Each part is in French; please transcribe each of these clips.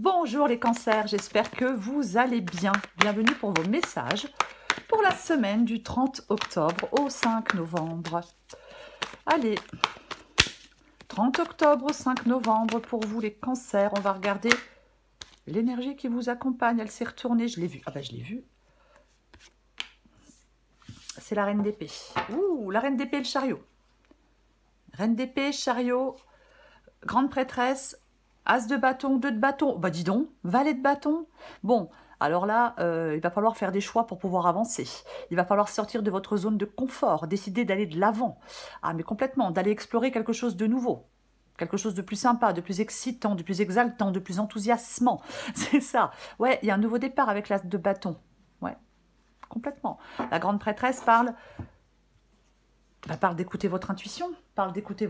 Bonjour les cancers, j'espère que vous allez bien. Bienvenue pour vos messages pour la semaine du 30 octobre au 5 novembre. Allez, 30 octobre au 5 novembre pour vous les cancers. On va regarder l'énergie qui vous accompagne. Elle s'est retournée, je l'ai vue. Ah ben je l'ai vue. C'est la reine d'épée. Ouh, la reine d'épée et le chariot. Reine d'épée, chariot, grande prêtresse, as de bâton, 2 de bâton. Bah dis donc, valet de bâton. Bon, alors là, il va falloir faire des choix pour pouvoir avancer. Il va falloir sortir de votre zone de confort, décider d'aller de l'avant. Ah mais complètement, d'aller explorer quelque chose de nouveau. Quelque chose de plus sympa, de plus excitant, de plus exaltant, de plus enthousiasmant. C'est ça. Ouais, il y a un nouveau départ avec l'as de bâton. Ouais, complètement. La grande prêtresse parle d'écouter votre intuition, parle d'écouter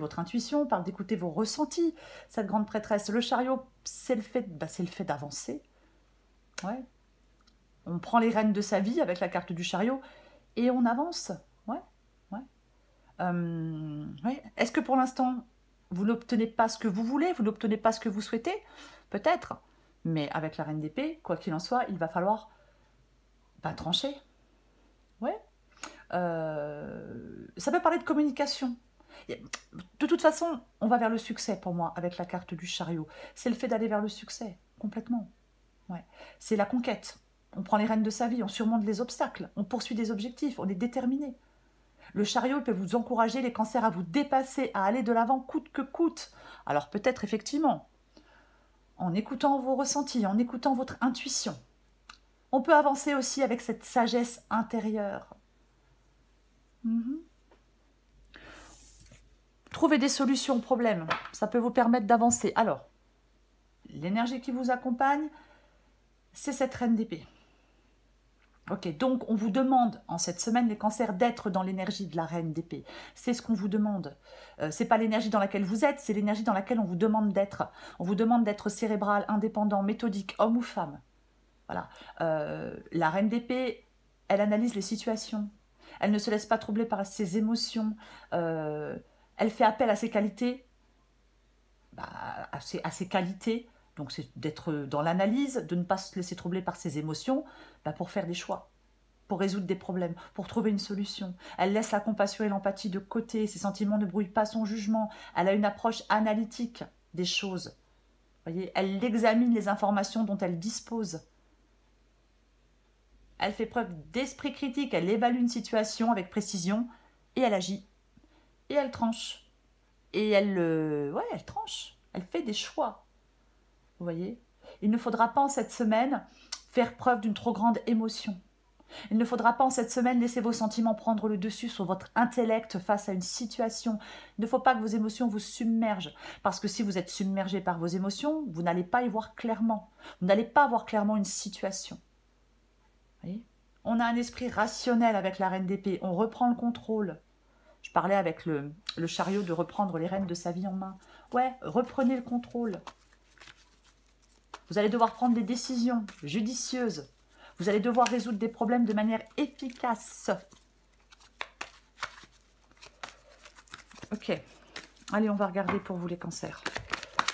vos ressentis. Cette grande prêtresse, le chariot, c'est le fait d'avancer. Ouais. On prend les rênes de sa vie avec la carte du chariot et on avance. Ouais, ouais. Ouais. Est-ce que pour l'instant, vous n'obtenez pas ce que vous voulez, vous n'obtenez pas ce que vous souhaitez? Peut-être. Mais avec la reine d'épée, quoi qu'il en soit, il va falloir trancher. Ouais. Ça peut parler de communication. De toute façon, on va vers le succès pour moi avec la carte du chariot. C'est le fait d'aller vers le succès, complètement. Ouais. C'est la conquête. On prend les rênes de sa vie, on surmonte les obstacles, on poursuit des objectifs, on est déterminé. Le chariot peut vous encourager, les cancers, à vous dépasser, à aller de l'avant coûte que coûte. Alors peut-être effectivement, en écoutant vos ressentis, en écoutant votre intuition, on peut avancer aussi avec cette sagesse intérieure. Trouver des solutions aux problèmes, ça peut vous permettre d'avancer. Alors, l'énergie qui vous accompagne, c'est cette reine d'épée. Ok, donc on vous demande en cette semaine, les cancers, d'être dans l'énergie de la reine d'épée. C'est ce qu'on vous demande. C'est pas l'énergie dans laquelle vous êtes, c'est l'énergie dans laquelle on vous demande d'être. On vous demande d'être cérébral, indépendant, méthodique, homme ou femme. Voilà. La reine d'épée, elle analyse les situations. Elle ne se laisse pas troubler par ses émotions. Elle fait appel à ses qualités. À ses qualités. Donc c'est d'être dans l'analyse, de ne pas se laisser troubler par ses émotions, pour faire des choix, pour résoudre des problèmes, pour trouver une solution. Elle laisse la compassion et l'empathie de côté, ses sentiments ne brouillent pas son jugement, elle a une approche analytique des choses. Voyez, elle examine les informations dont elle dispose. Elle fait preuve d'esprit critique, elle évalue une situation avec précision et elle agit. Et elle tranche. Et elle tranche. Elle fait des choix. Vous voyez? Il ne faudra pas en cette semaine faire preuve d'une trop grande émotion. Il ne faudra pas en cette semaine laisser vos sentiments prendre le dessus sur votre intellect face à une situation. Il ne faut pas que vos émotions vous submergent. Parce que si vous êtes submergé par vos émotions, vous n'allez pas y voir clairement. Vous n'allez pas voir clairement une situation. Vous voyez? On a un esprit rationnel avec la reine d'épée. On reprend le contrôle. Je parlais avec le chariot de reprendre les rênes de sa vie en main. Ouais, reprenez le contrôle. Vous allez devoir prendre des décisions judicieuses. Vous allez devoir résoudre des problèmes de manière efficace. Ok. Allez, on va regarder pour vous les cancers.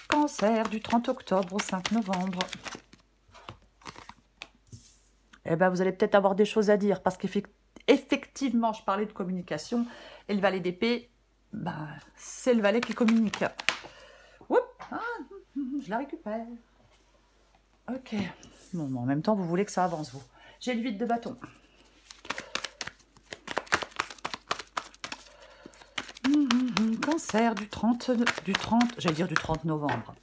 Cancer du 30 octobre au 5 novembre. Eh bien, vous allez peut-être avoir des choses à dire parce qu'effectivement, je parlais de communication et le valet d'épée, c'est le valet qui communique. Oups, je la récupère. Ok. Bon, en même temps, vous voulez que ça avance, vous. J'ai le 8 de bâton. Cancer du 30, j'allais dire du 30 novembre.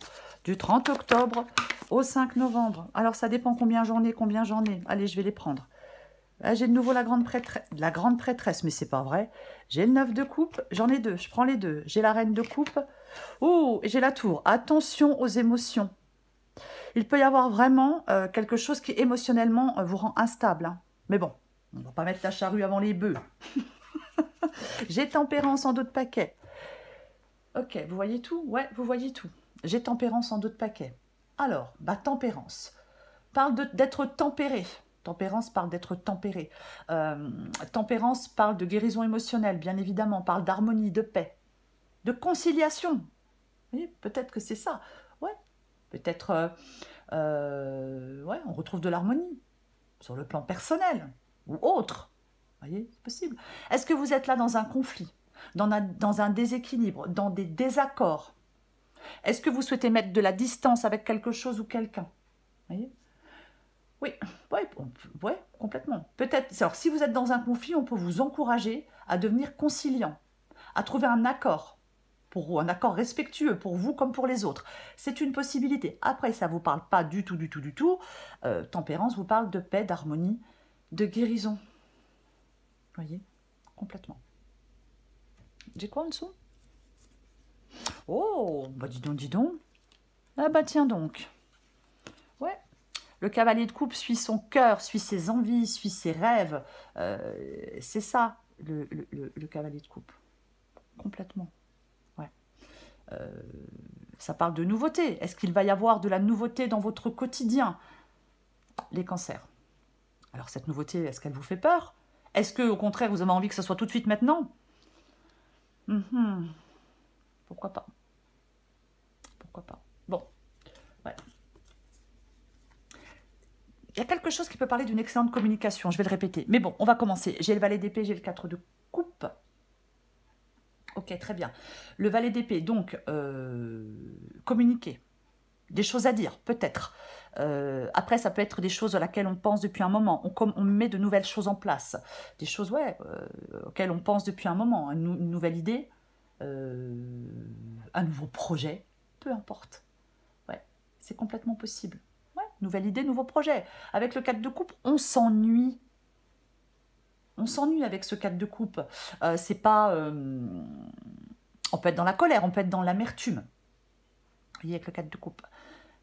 Du 30 octobre au 5 novembre. Alors, ça dépend combien j'en ai. Allez, je vais les prendre. J'ai de nouveau la grande prêtresse, mais c'est pas vrai. J'ai le 9 de coupe, j'en ai 2, je prends les 2. J'ai la reine de coupe. Oh, et j'ai la tour. Attention aux émotions. Il peut y avoir vraiment quelque chose qui émotionnellement vous rend instable. Hein. Mais bon, on ne va pas mettre la charrue avant les bœufs. J'ai tempérance en dos de paquet. Ok, vous voyez tout? Ouais, vous voyez tout. J'ai tempérance en dos de paquet. Alors, tempérance. Parle d'être tempéré. Tempérance parle d'être tempéré. Tempérance parle de guérison émotionnelle, bien évidemment. Parle d'harmonie, de paix, de conciliation. Vous voyez, peut-être que c'est ça. Ouais, peut-être Ouais, on retrouve de l'harmonie sur le plan personnel ou autre. Vous voyez, c'est possible. Est-ce que vous êtes là dans un conflit, dans un déséquilibre, dans des désaccords? Est-ce que vous souhaitez mettre de la distance avec quelque chose ou quelqu'un? Vous voyez? Oui, ouais, ouais, complètement. Peut-être, alors si vous êtes dans un conflit, on peut vous encourager à devenir conciliant, à trouver un accord, un accord respectueux pour vous comme pour les autres. C'est une possibilité. Après, ça ne vous parle pas du tout, du tout, du tout. Tempérance vous parle de paix, d'harmonie, de guérison. Vous voyez? Complètement. J'ai quoi en dessous? Oh, bah dis donc, dis donc. Ah bah tiens donc. Ouais. Le cavalier de coupe suit son cœur, suit ses envies, suit ses rêves. C'est ça, le cavalier de coupe. Complètement. Ouais. Ça parle de nouveauté. Est-ce qu'il va y avoir de la nouveauté dans votre quotidien? Les cancers. Alors cette nouveauté, est-ce qu'elle vous fait peur? Est-ce que, au contraire, vous avez envie que ce soit tout de suite maintenant? Pourquoi pas? Pourquoi pas? Bon, ouais. Il y a quelque chose qui peut parler d'une excellente communication, je vais le répéter. Mais bon, on va commencer. J'ai le valet d'épée, j'ai le 4 de coupe. Ok, très bien. Le valet d'épée, donc, communiquer. Des choses à dire, peut-être. Après, ça peut être des choses à laquelle on pense depuis un moment. On met de nouvelles choses en place. Des choses, ouais, auxquelles on pense depuis un moment. Une nouvelle idée, un nouveau projet, peu importe. Ouais, c'est complètement possible. Ouais, nouvelle idée, nouveau projet. Avec le 4 de coupe, on s'ennuie. On s'ennuie avec ce 4 de coupe. C'est pas... on peut être dans la colère, on peut être dans l'amertume. Vous voyez, avec le 4 de coupe.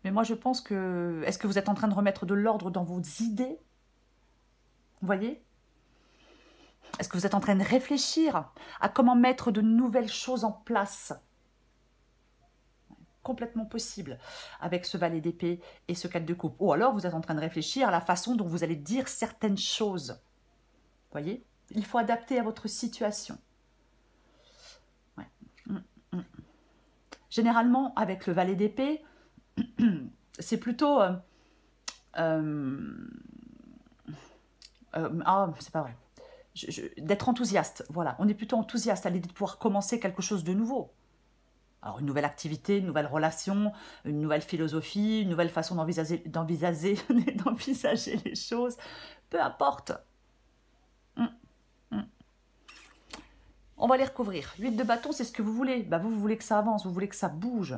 Mais moi, je pense que... Est-ce que vous êtes en train de remettre de l'ordre dans vos idées? Vous voyez? Est-ce que vous êtes en train de réfléchir à comment mettre de nouvelles choses en place? Complètement possible avec ce valet d'épée et ce 4 de coupe. Ou alors, vous êtes en train de réfléchir à la façon dont vous allez dire certaines choses. Vous voyez? Il faut adapter à votre situation. Ouais. Généralement, avec le valet d'épée, c'est plutôt... c'est pas vrai. D'être enthousiaste, voilà. On est plutôt enthousiaste à l'idée de pouvoir commencer quelque chose de nouveau. Alors, une nouvelle activité, une nouvelle relation, une nouvelle philosophie, une nouvelle façon d'envisager les choses. Peu importe. On va les recouvrir. 8 de bâton, c'est ce que vous voulez. Bah, vous voulez que ça avance, vous voulez que ça bouge.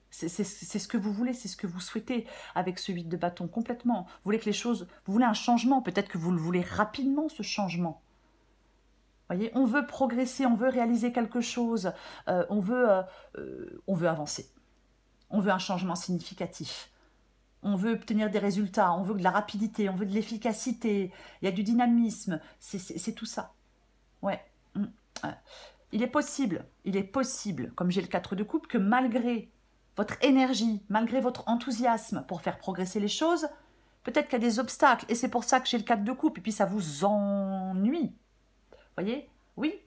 C'est ce que vous voulez, c'est ce que vous souhaitez avec ce 8 de bâton, complètement. Vous voulez que les choses... Vous voulez un changement, peut-être que vous le voulez rapidement, ce changement. Vous voyez, on veut progresser, on veut réaliser quelque chose, on veut avancer. On veut un changement significatif. On veut obtenir des résultats, on veut de la rapidité, on veut de l'efficacité, il y a du dynamisme, c'est tout ça. Ouais. Il est possible, comme j'ai le 4 de coupe, que malgré votre énergie, malgré votre enthousiasme pour faire progresser les choses, peut-être qu'il y a des obstacles, et c'est pour ça que j'ai le 4 de coupe, et puis ça vous ennuie. Vous voyez? Oui.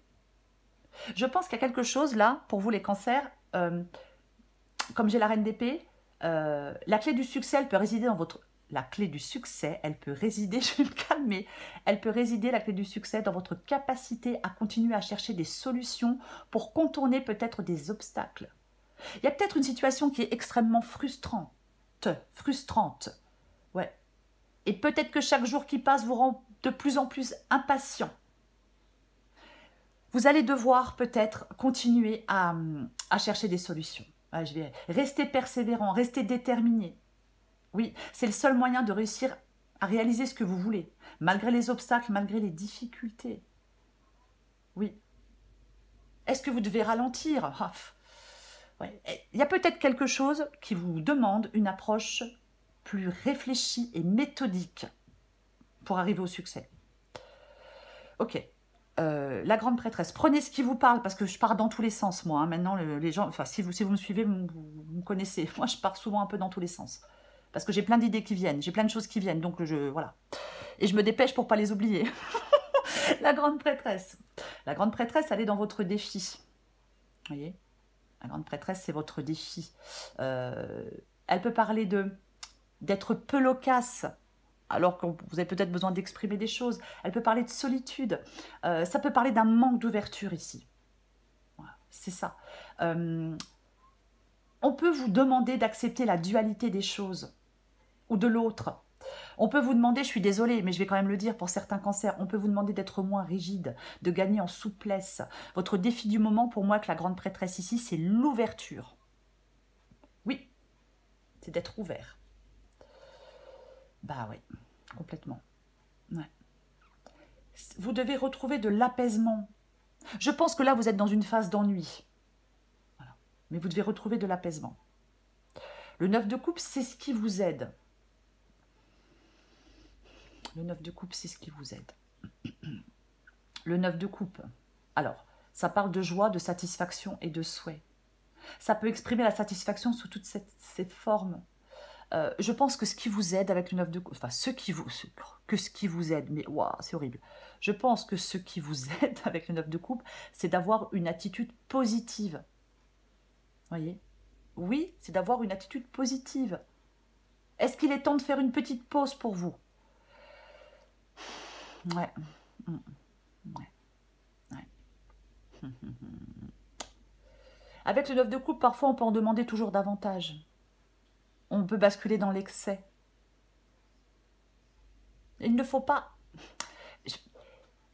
Je pense qu'il y a quelque chose là, pour vous les cancers, comme j'ai la reine d'épée, la clé du succès, elle peut résider dans votre... La clé du succès, elle peut résider, je vais me calmer, elle peut résider, la clé du succès, dans votre capacité à continuer à chercher des solutions pour contourner peut-être des obstacles. Il y a peut-être une situation qui est extrêmement frustrante. Ouais. Et peut-être que chaque jour qui passe vous rend de plus en plus impatient. Vous allez devoir peut-être continuer à chercher des solutions. Je vais rester persévérant, rester déterminé. Oui, c'est le seul moyen de réussir à réaliser ce que vous voulez, malgré les obstacles, malgré les difficultés. Oui. Est-ce que vous devez ralentir? Ouais. Il y a peut-être quelque chose qui vous demande une approche plus réfléchie et méthodique pour arriver au succès. Ok. La grande prêtresse, prenez ce qui vous parle, parce que je pars dans tous les sens, moi. Hein. Maintenant, les gens, enfin, si vous me suivez, vous me connaissez. Moi, je pars souvent un peu dans tous les sens. Parce que j'ai plein d'idées qui viennent, j'ai plein de choses qui viennent, donc voilà. Et je me dépêche pour ne pas les oublier. La grande prêtresse. La grande prêtresse, elle est dans votre défi. Vous voyez? La grande prêtresse, c'est votre défi. Elle peut parler de d'être peu loquace, alors que vous avez peut-être besoin d'exprimer des choses. Elle peut parler de solitude. Ça peut parler d'un manque d'ouverture ici. Voilà, c'est ça. On peut vous demander d'accepter la dualité des choses ou de l'autre. On peut vous demander, je suis désolée, mais je vais quand même le dire pour certains cancers, on peut vous demander d'être moins rigide, de gagner en souplesse. Votre défi du moment, pour moi, avec la grande prêtresse ici, c'est l'ouverture. Oui, c'est d'être ouvert. Bah oui, complètement. Ouais. Vous devez retrouver de l'apaisement. Je pense que là, vous êtes dans une phase d'ennui. Voilà. Mais vous devez retrouver de l'apaisement. Le 9 de coupe, c'est ce qui vous aide. Le 9 de coupe, c'est ce qui vous aide. Le 9 de coupe. Alors, ça parle de joie, de satisfaction et de souhait. Ça peut exprimer la satisfaction sous toutes ces formes. Je pense que ce qui vous aide avec le 9 de coupe, enfin, ce qui vous aide, mais waouh, c'est horrible. Je pense que ce qui vous aide avec le 9 de coupe, c'est d'avoir une attitude positive. Voyez? Oui, c'est d'avoir une attitude positive. Est-ce qu'il est temps de faire une petite pause pour vous? Ouais. Ouais. Ouais. Avec le 9 de coupe, parfois on peut en demander toujours davantage. On peut basculer dans l'excès. Il ne faut pas...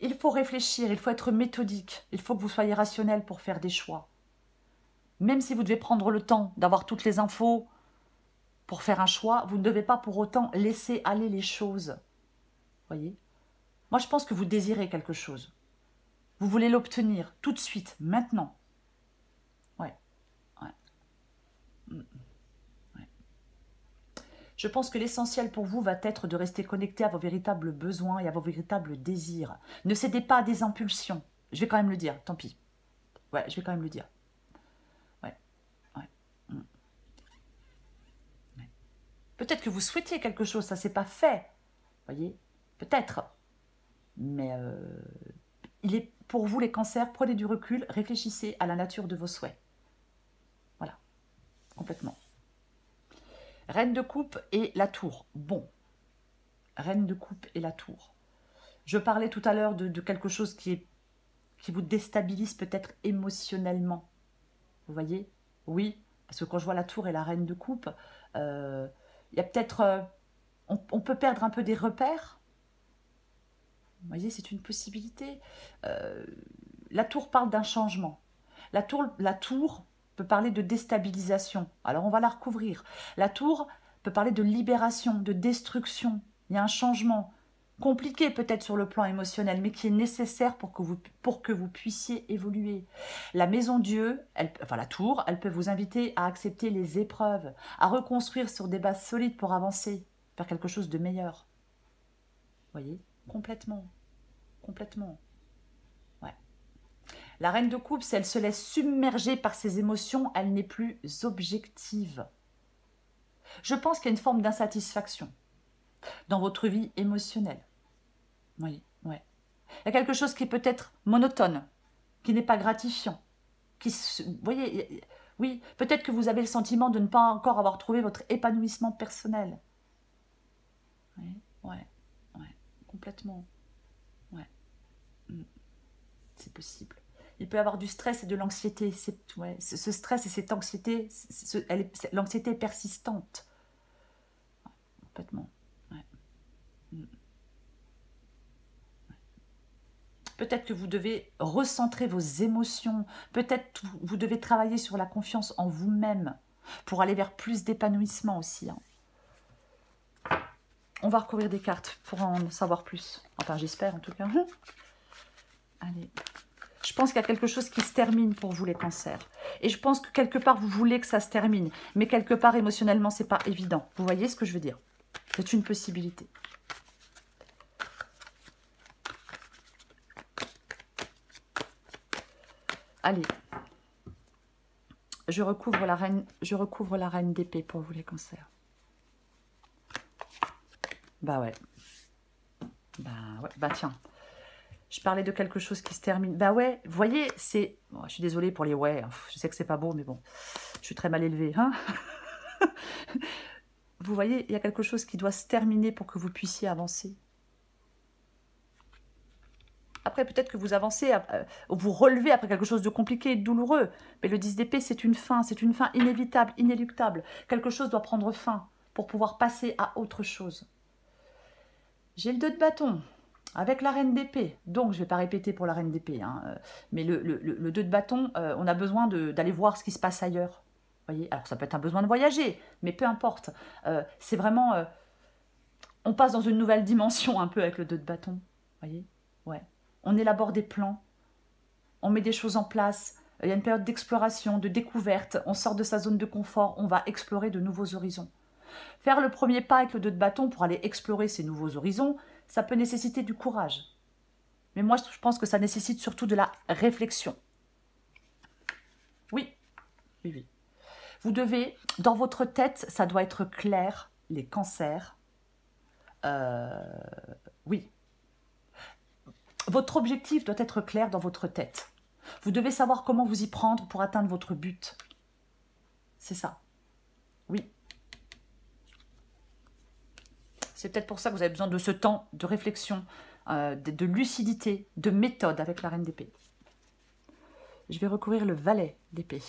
Il faut réfléchir, il faut être méthodique. Il faut que vous soyez rationnel pour faire des choix. Même si vous devez prendre le temps d'avoir toutes les infos pour faire un choix, vous ne devez pas pour autant laisser aller les choses. Voyez? Moi, je pense que vous désirez quelque chose. Vous voulez l'obtenir tout de suite, maintenant. Ouais. Ouais. Ouais. Je pense que l'essentiel pour vous va être de rester connecté à vos véritables besoins et à vos véritables désirs. Ne cédez pas à des impulsions. Je vais quand même le dire, tant pis. Ouais, je vais quand même le dire. Ouais. Ouais. Ouais. Peut-être que vous souhaitiez quelque chose, ça ne s'est pas fait. Voyez? Peut-être. Mais il est pour vous les cancers, prenez du recul, réfléchissez à la nature de vos souhaits. Voilà, complètement. Reine de coupe et la tour. Bon, reine de coupe et la tour. Je parlais tout à l'heure de quelque chose qui vous déstabilise peut-être émotionnellement. Vous voyez? Oui, parce que quand je vois la tour et la reine de coupe, il y a peut-être... on peut perdre un peu des repères. Vous voyez, c'est une possibilité. La tour parle d'un changement. La tour peut parler de déstabilisation. Alors, on va la recouvrir. La tour peut parler de libération, de destruction. Il y a un changement compliqué peut-être sur le plan émotionnel, mais qui est nécessaire pour que vous puissiez évoluer. La maison Dieu, enfin la tour, elle peut vous inviter à accepter les épreuves, à reconstruire sur des bases solides pour avancer vers quelque chose de meilleur. Vous voyez? Complètement. Complètement. Ouais. La reine de coupe, si elle se laisse submerger par ses émotions, elle n'est plus objective. Je pense qu'il y a une forme d'insatisfaction dans votre vie émotionnelle. Oui, ouais. Il y a quelque chose qui est peut-être monotone, qui n'est pas gratifiant. Vous voyez, oui, peut-être que vous avez le sentiment de ne pas encore avoir trouvé votre épanouissement personnel. Oui, ouais, ouais, complètement. Ouais. C'est possible. Il peut y avoir du stress et de l'anxiété. Ouais, ce stress et cette anxiété, l'anxiété est persistante. Ouais, complètement. Ouais. Ouais. Peut-être que vous devez recentrer vos émotions. Peut-être vous devez travailler sur la confiance en vous-même pour aller vers plus d'épanouissement aussi. Hein. On va recouvrir des cartes pour en savoir plus. Enfin, j'espère en tout cas. Allez. Je pense qu'il y a quelque chose qui se termine pour vous, les cancers. Et je pense que quelque part, vous voulez que ça se termine. Mais quelque part, émotionnellement, c'est pas évident. Vous voyez ce que je veux dire? C'est une possibilité. Allez. Je recouvre la reine d'épée pour vous, les cancers. Bah ouais. Bah ouais. Bah tiens. Je parlais de quelque chose qui se termine. Bah ouais, vous voyez, c'est... Bon, je suis désolée pour les ouais, je sais que c'est pas beau, mais bon, je suis très mal élevée. Hein. Vous voyez, il y a quelque chose qui doit se terminer pour que vous puissiez avancer. Après, peut-être que vous avancez, vous relevez après quelque chose de compliqué, de douloureux. Mais le 10 d'épée, c'est une fin inévitable, inéluctable. Quelque chose doit prendre fin pour pouvoir passer à autre chose. J'ai le 2 de bâton avec la reine d'épée. Donc, je ne vais pas répéter pour la reine d'épée. Hein, mais le 2 de bâton, on a besoin d'aller voir ce qui se passe ailleurs. Voyez, alors, ça peut être un besoin de voyager, mais peu importe. C'est vraiment... on passe dans une nouvelle dimension un peu avec le 2 de bâton. Voyez, ouais. On élabore des plans, on met des choses en place, il y a une période d'exploration, de découverte, on sort de sa zone de confort, on va explorer de nouveaux horizons. Faire le premier pas avec le 2 de bâton pour aller explorer ces nouveaux horizons, ça peut nécessiter du courage. Mais moi, je pense que ça nécessite surtout de la réflexion. Oui, oui, oui. Vous devez, dans votre tête, ça doit être clair, les cancers. Oui. Votre objectif doit être clair dans votre tête. Vous devez savoir comment vous y prendre pour atteindre votre but. C'est ça. Oui. C'est peut-être pour ça que vous avez besoin de ce temps de réflexion, de lucidité, de méthode avec la reine d'épée. Je vais recourir le valet d'épée.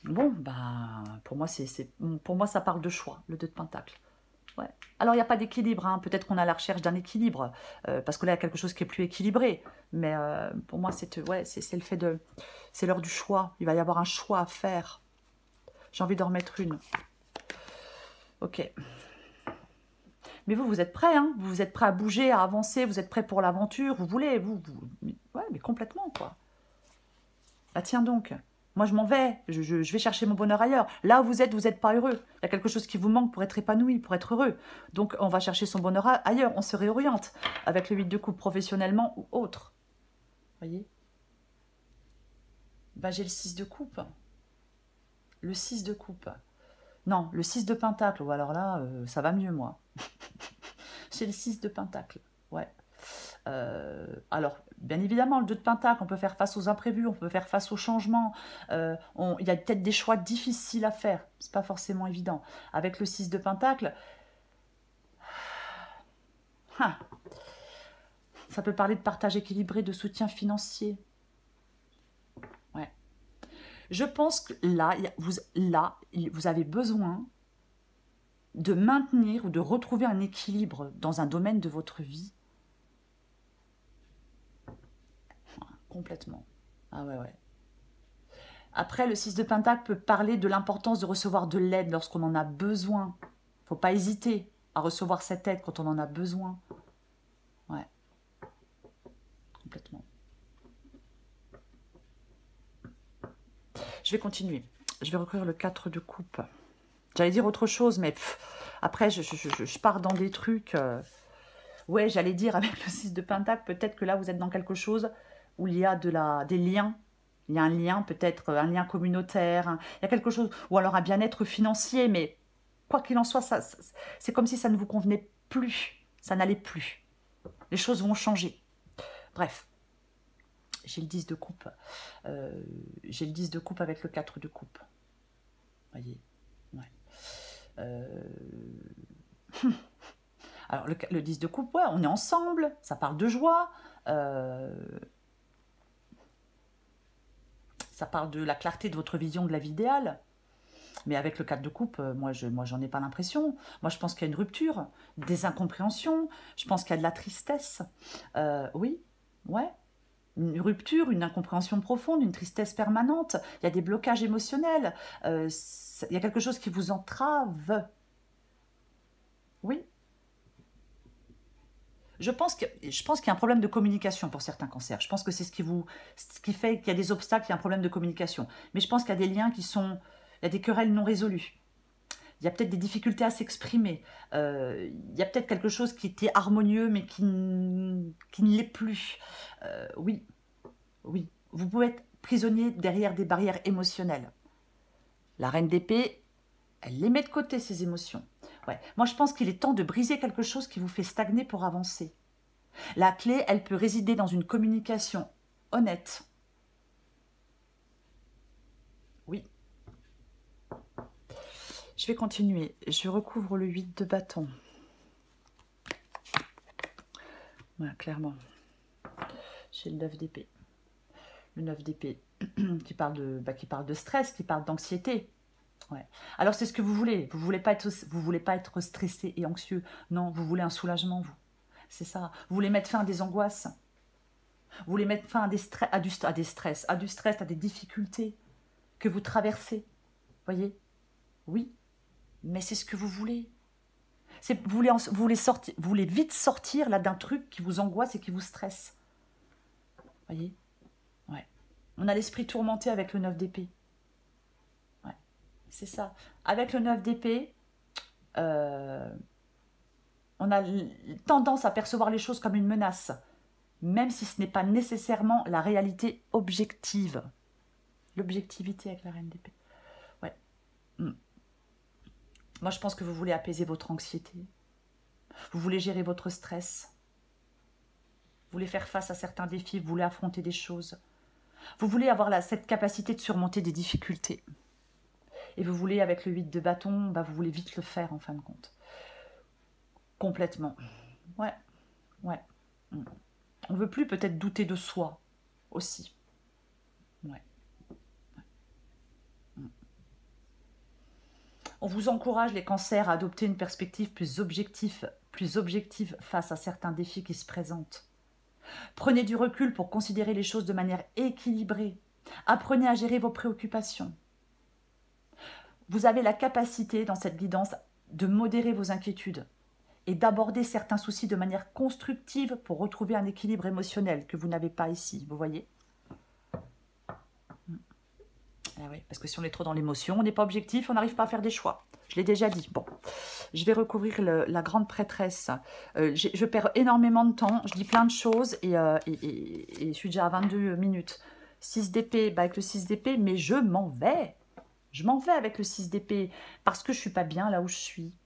Bon, bah, pour moi, ça parle de choix, le 2 de pentacle. Ouais. Alors, il n'y a pas d'équilibre, hein. Peut-être qu'on est à la recherche d'un équilibre, parce que là, il y a quelque chose qui est plus équilibré. Mais pour moi, c'est le fait de... C'est l'heure du choix. Il va y avoir un choix à faire. J'ai envie d'en remettre une. Ok. Mais vous êtes prêts, hein. Vous êtes prêts à bouger, à avancer, vous êtes prêts pour l'aventure, vous voulez, ouais, mais complètement, quoi. Bah tiens donc, moi je m'en vais, je vais chercher mon bonheur ailleurs. Là où vous n'êtes pas heureux. Il y a quelque chose qui vous manque pour être épanoui, pour être heureux. Donc on va chercher son bonheur ailleurs, on se réoriente avec le 8 de coupe, professionnellement ou autre. Voyez? Bah j'ai le 6 de coupe. Le 6 de coupe. Non, le 6 de pentacle. Ou alors là, ça va mieux, moi. J'ai le 6 de pentacle. Ouais. Alors, bien évidemment, le 2 de pentacle, on peut faire face aux imprévus, on peut faire face aux changements. Il y a peut-être des choix difficiles à faire. C'est pas forcément évident. Avec le 6 de pentacle, ça peut parler de partage équilibré, de soutien financier. Ouais. Je pense que là, vous avez besoin de maintenir ou de retrouver un équilibre dans un domaine de votre vie. Complètement. Ah ouais, ouais. Après, le 6 de pentacle peut parler de l'importance de recevoir de l'aide lorsqu'on en a besoin. Il ne faut pas hésiter à recevoir cette aide quand on en a besoin. Ouais. Complètement. Je vais continuer. Je vais recourir le 4 de coupe. J'allais dire autre chose, mais après, je pars dans des trucs... Ouais, j'allais dire avec le 6 de pentacle, peut-être que là, vous êtes dans quelque chose où il y a des liens. Il y a un lien, peut-être un lien communautaire. Il y a quelque chose, ou alors un bien-être financier, mais quoi qu'il en soit, c'est comme si ça ne vous convenait plus. Ça n'allait plus. Les choses vont changer. Bref, j'ai le 10 de coupe. J'ai le 10 de coupe avec le 4 de coupe. Voyez, ouais. Alors, le 10 de coupe, ouais, on est ensemble, ça parle de joie, ça parle de la clarté de votre vision de la vie idéale. Mais avec le 4 de coupe, moi, j'en ai pas l'impression. Moi, je pense qu'il y a une rupture, des incompréhensions, je pense qu'il y a de la tristesse. Oui, ouais. Une rupture, une incompréhension profonde, une tristesse permanente. Il y a des blocages émotionnels. Il y a quelque chose qui vous entrave. Oui. Je pense qu'il y a un problème de communication pour certains cancers. Je pense que c'est ce qui fait qu'il y a des obstacles, il y a un problème de communication. Mais je pense qu'il y a des liens il y a des querelles non résolues. Il y a peut-être des difficultés à s'exprimer. Il y a peut-être quelque chose qui était harmonieux, mais qui ne l'est plus. Oui, oui. Vous pouvez être prisonnier derrière des barrières émotionnelles. La reine d'épée, elle les met de côté, ces émotions. Ouais. Moi, je pense qu'il est temps de briser quelque chose qui vous fait stagner pour avancer. La clé, elle peut résider dans une communication honnête. Oui. Je vais continuer. Je recouvre le 8 de bâton. Voilà, clairement. J'ai le 9 d'épée. Le 9 d'épée qui parle de stress, qui parle d'anxiété. Ouais. Alors c'est ce que vous voulez. Vous voulez pas être stressé et anxieux. Non, vous voulez un soulagement, vous. C'est ça. Vous voulez mettre fin à des angoisses. Vous voulez mettre fin à du stress, à des difficultés que vous traversez. Voyez? Oui, mais c'est ce que vous voulez. Vous voulez vite sortir là d'un truc qui vous angoisse et qui vous stresse. Voyez? Ouais. On a l'esprit tourmenté avec le 9 d'épée. Ouais, c'est ça. Avec le 9 d'épée, on a tendance à percevoir les choses comme une menace, même si ce n'est pas nécessairement la réalité objective. L'objectivité avec la reine d'épée. Ouais. Moi, je pense que vous voulez apaiser votre anxiété. Vous voulez gérer votre stress. Vous voulez faire face à certains défis. Vous voulez affronter des choses. Vous voulez avoir cette capacité de surmonter des difficultés. Et vous voulez, avec le 8 de bâton, vous voulez vite le faire, en fin de compte. Complètement. Ouais. Ouais. On ne veut plus peut-être douter de soi aussi. Ouais. On vous encourage, les cancers, à adopter une perspective plus objective face à certains défis qui se présentent. Prenez du recul pour considérer les choses de manière équilibrée. Apprenez à gérer vos préoccupations. Vous avez la capacité, dans cette guidance, de modérer vos inquiétudes et d'aborder certains soucis de manière constructive pour retrouver un équilibre émotionnel que vous n'avez pas ici, vous voyez? Ah oui, parce que si on est trop dans l'émotion, on n'est pas objectif, on n'arrive pas à faire des choix. Je l'ai déjà dit. Bon, je vais recouvrir la grande prêtresse. Je perds énormément de temps, je dis plein de choses et je suis déjà à 22 minutes. 6 d'épée, avec le 6 d'épée, mais je m'en vais. Je m'en vais avec le 6 d'épée parce que je ne suis pas bien là où je suis.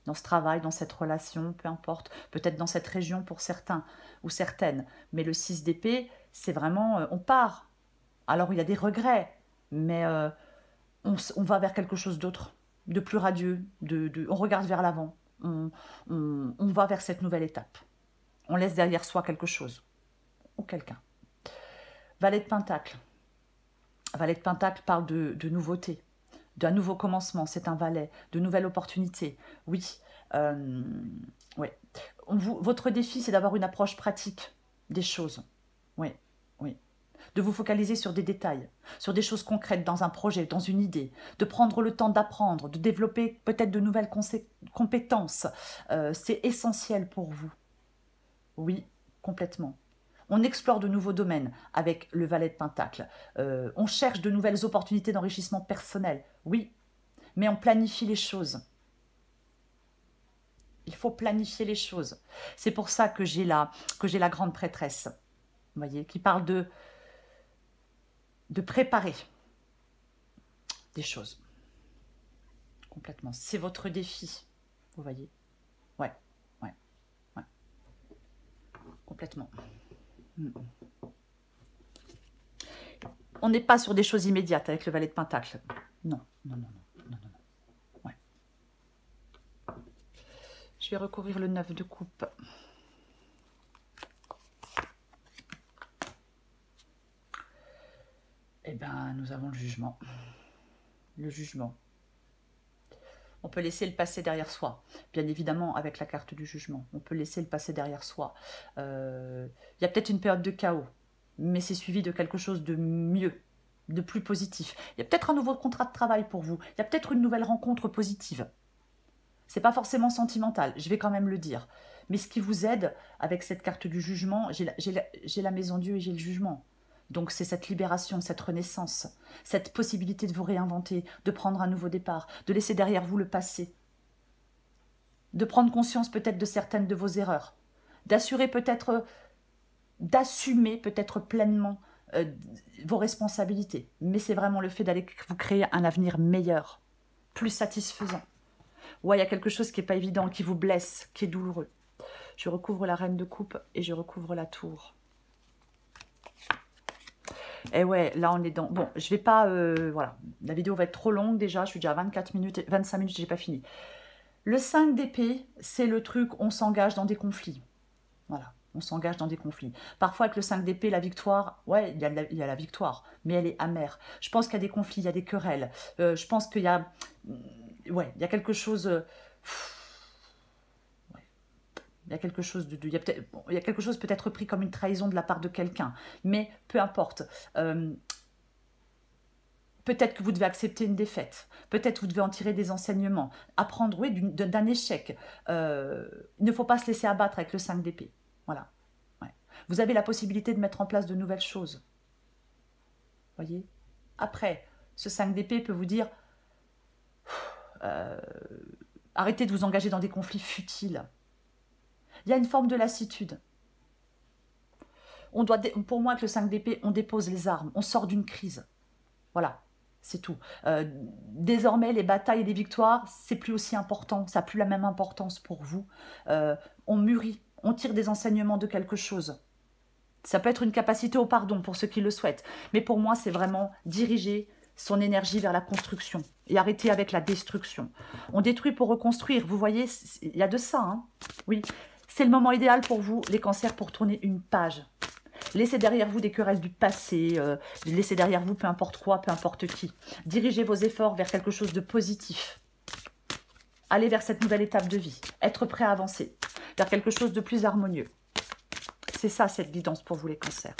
Dans ce travail, dans cette relation, peu importe. Peut-être dans cette région pour certains ou certaines. Mais le 6 d'épée, c'est vraiment, on part. Alors il y a des regrets. Mais on va vers quelque chose d'autre, de plus radieux, on regarde vers l'avant, on va vers cette nouvelle étape. On laisse derrière soi quelque chose, ou quelqu'un. Valet de Pentacle. Valet de Pentacle parle de nouveauté, d'un nouveau commencement, c'est un valet, de nouvelles opportunités. Oui, ouais. Votre défi, c'est d'avoir une approche pratique des choses. Oui, oui. De vous focaliser sur des détails, sur des choses concrètes dans un projet, dans une idée, de prendre le temps d'apprendre, de développer peut-être de nouvelles compétences. C'est essentiel pour vous. Oui, complètement. On explore de nouveaux domaines avec le Valet de Pentacle. On cherche de nouvelles opportunités d'enrichissement personnel. Oui, mais on planifie les choses. Il faut planifier les choses. C'est pour ça que j'ai la grande prêtresse, vous voyez, qui parle de préparer des choses. Complètement. C'est votre défi, vous voyez. Ouais, ouais, ouais. Complètement. On n'est pas sur des choses immédiates avec le Valet de Pentacle. Non, non, non, non, non, non. Ouais. Je vais recouvrir le 9 de coupe. Eh bien, nous avons le jugement. Le jugement. On peut laisser le passé derrière soi. Bien évidemment, avec la carte du jugement. On peut laisser le passé derrière soi. Il y a peut-être une période de chaos, mais c'est suivi de quelque chose de mieux, de plus positif. Il y a peut-être un nouveau contrat de travail pour vous. Il y a peut-être une nouvelle rencontre positive. C'est pas forcément sentimental, je vais quand même le dire. Mais ce qui vous aide avec cette carte du jugement, j'ai la maison Dieu et j'ai le jugement. Donc c'est cette libération, cette renaissance, cette possibilité de vous réinventer, de prendre un nouveau départ, de laisser derrière vous le passé, de prendre conscience peut-être de certaines de vos erreurs, d'assumer peut-être pleinement vos responsabilités. Mais c'est vraiment le fait d'aller vous créer un avenir meilleur, plus satisfaisant. Ouais, il y a quelque chose qui n'est pas évident, qui vous blesse, qui est douloureux. Je recouvre la reine de coupe et je recouvre la tour. Et ouais, là on est dans... Bon, je vais pas... voilà, la vidéo va être trop longue déjà, je suis déjà à 24 minutes, 25 minutes, j'ai pas fini. Le 5 d'épée, c'est le truc, on s'engage dans des conflits. Voilà, on s'engage dans des conflits. Parfois avec le 5 d'épée, la victoire, ouais, il y a la victoire, mais elle est amère. Je pense qu'il y a des conflits, il y a des querelles. Je pense qu'il y a... Ouais, il y a quelque chose... il y a quelque chose il y a quelque chose peut-être pris comme une trahison de la part de quelqu'un. Mais peu importe. Peut-être que vous devez accepter une défaite. Peut-être que vous devez en tirer des enseignements. Apprendre, oui, d'un échec. Il ne faut pas se laisser abattre avec le 5 d'épée. Voilà. Ouais. Vous avez la possibilité de mettre en place de nouvelles choses. Voyez. Après, ce 5 d'épée peut vous dire arrêtez de vous engager dans des conflits futiles. Il y a une forme de lassitude. Pour moi, avec le 5 d'épée, on dépose les armes, on sort d'une crise. Voilà, c'est tout. Désormais, les batailles et les victoires, c'est plus aussi important, ça n'a plus la même importance pour vous. On mûrit, on tire des enseignements de quelque chose. Ça peut être une capacité au pardon pour ceux qui le souhaitent. Mais pour moi, c'est vraiment diriger son énergie vers la construction et arrêter avec la destruction. On détruit pour reconstruire. Vous voyez, il y a de ça. Hein, oui. C'est le moment idéal pour vous, les cancers, pour tourner une page. Laissez derrière vous des querelles du passé, laissez derrière vous peu importe quoi, peu importe qui. Dirigez vos efforts vers quelque chose de positif. Allez vers cette nouvelle étape de vie. Être prêt à avancer vers quelque chose de plus harmonieux. C'est ça, cette guidance pour vous, les cancers.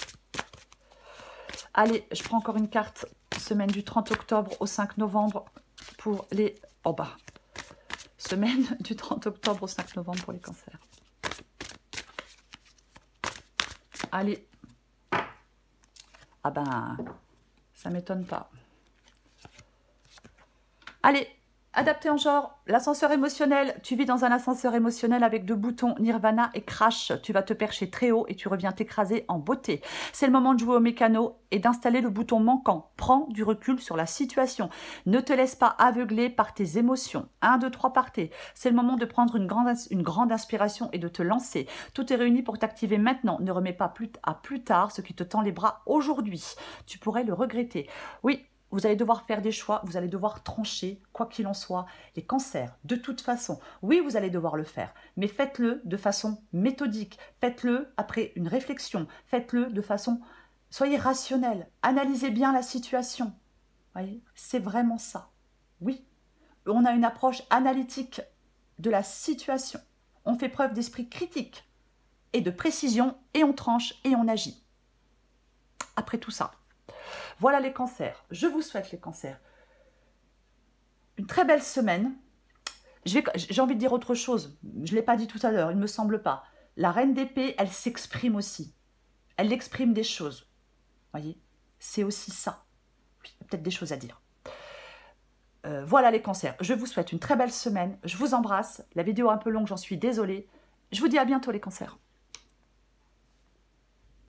Allez, je prends encore une carte. Semaine du 30 octobre au 5 novembre pour les... Oh bah. Semaine du 30 octobre au 5 novembre pour les cancers. Allez. Ah ben, ça m'étonne pas. Allez, adapté en genre, l'ascenseur émotionnel. Tu vis dans un ascenseur émotionnel avec 2 boutons Nirvana et Crash. Tu vas te percher très haut et tu reviens t'écraser en beauté. C'est le moment de jouer au mécano et d'installer le bouton manquant. Prends du recul sur la situation. Ne te laisse pas aveugler par tes émotions. 1, 2, 3, partez. C'est le moment de prendre une grande inspiration et de te lancer. Tout est réuni pour t'activer maintenant. Ne remets pas à plus tard ce qui te tend les bras aujourd'hui. Tu pourrais le regretter. Oui. Vous allez devoir faire des choix, vous allez devoir trancher, quoi qu'il en soit. Les cancers, de toute façon, oui, vous allez devoir le faire, mais faites-le de façon méthodique, faites-le après une réflexion, faites-le de façon... Soyez rationnel, analysez bien la situation. Voyez, c'est vraiment ça. Oui, on a une approche analytique de la situation. On fait preuve d'esprit critique et de précision, et on tranche et on agit. Après tout ça. Voilà les cancers. Je vous souhaite, les cancers, une très belle semaine. J'ai envie de dire autre chose. Je ne l'ai pas dit tout à l'heure, il ne me semble pas. La reine d'épée, elle s'exprime aussi. Elle exprime des choses. Voyez, c'est aussi ça. Oui, il y a peut-être des choses à dire. Voilà les cancers. Je vous souhaite une très belle semaine. Je vous embrasse. La vidéo est un peu longue, j'en suis désolée. Je vous dis à bientôt les cancers.